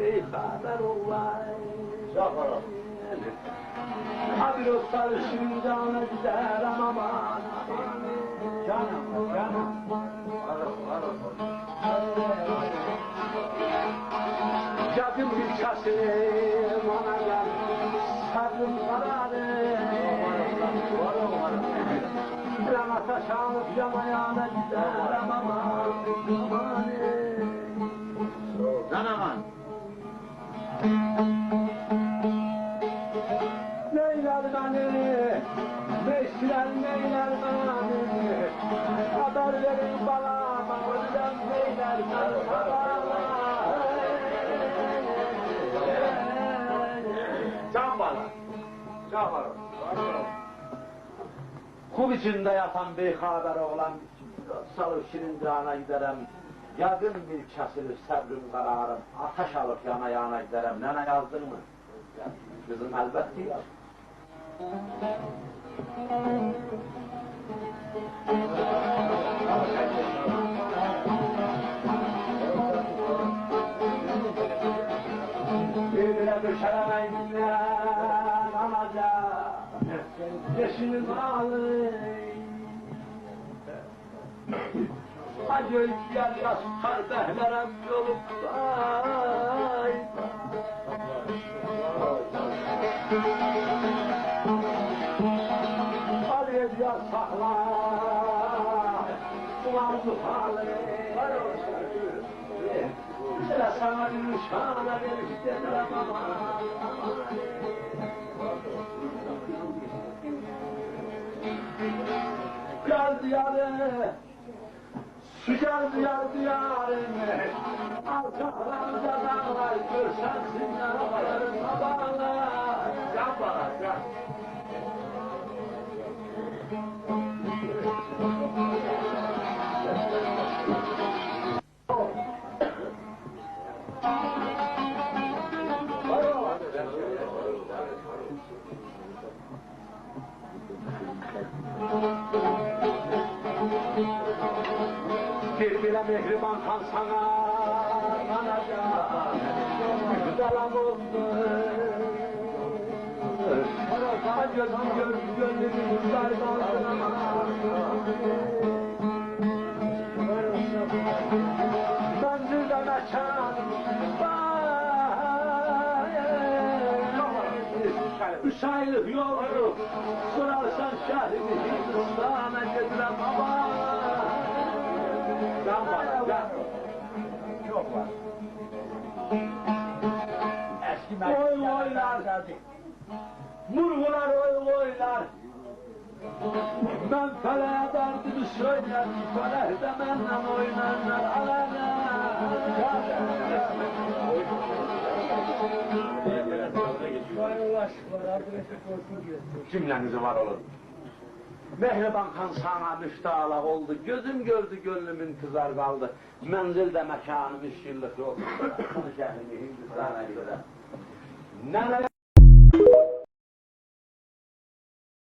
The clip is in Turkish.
beyhaber olay. Cafer'im. Habir o sarışın cana gider aman. Canım, canım. Yakın bir çasım ona gel, sabrım kararı. Ramata şanlık yamayana gider aman. Canaman. Neyler beni, beşler neyler beni, haber verin bana, ölüden neyler bana. Can bana. Cafer'im. Kul içinde yatan beyhaber oğlan, salıp şirincana giderem, yakın bir kesilir sabrim kararım, ateş alıp yana yana giderem. Nene yazdın mı? Kızım elbette yaz. Birbirine düşeremeyin anacağım, yaşını bağlı. Acı ihtiyar yaz kardeşlerim yoluklar. Arayız ya sakla, ulan zuhalı. Sıra sana nişana verip dediler ama. Gel diyarı, su gel diyar diyarını, alçaklarında dağlar, görsen zindanların sabahlar. Can bana, can. Birbirine mehriban kan sana kanacak, müjdelam olsun. Gözüm gönlümün dardan ama. Menzilde mekan, üç aylık yolcu, sorarsan şehrimi Hindistan'a getirem baba. Can bana, can. Çok var. Eski Oy oylar, murgular oy oylar. Ben feleğe derdimi söyler, felek de benden oynarlar. Alana. Cümlenizi var olun. Mehriban kan sana müftahla oldu, gözüm gördü gönlümün kızar kaldı. Menzilde mekanım 3 yıllık yol. Bunu şehrimi Hindistan'a gider.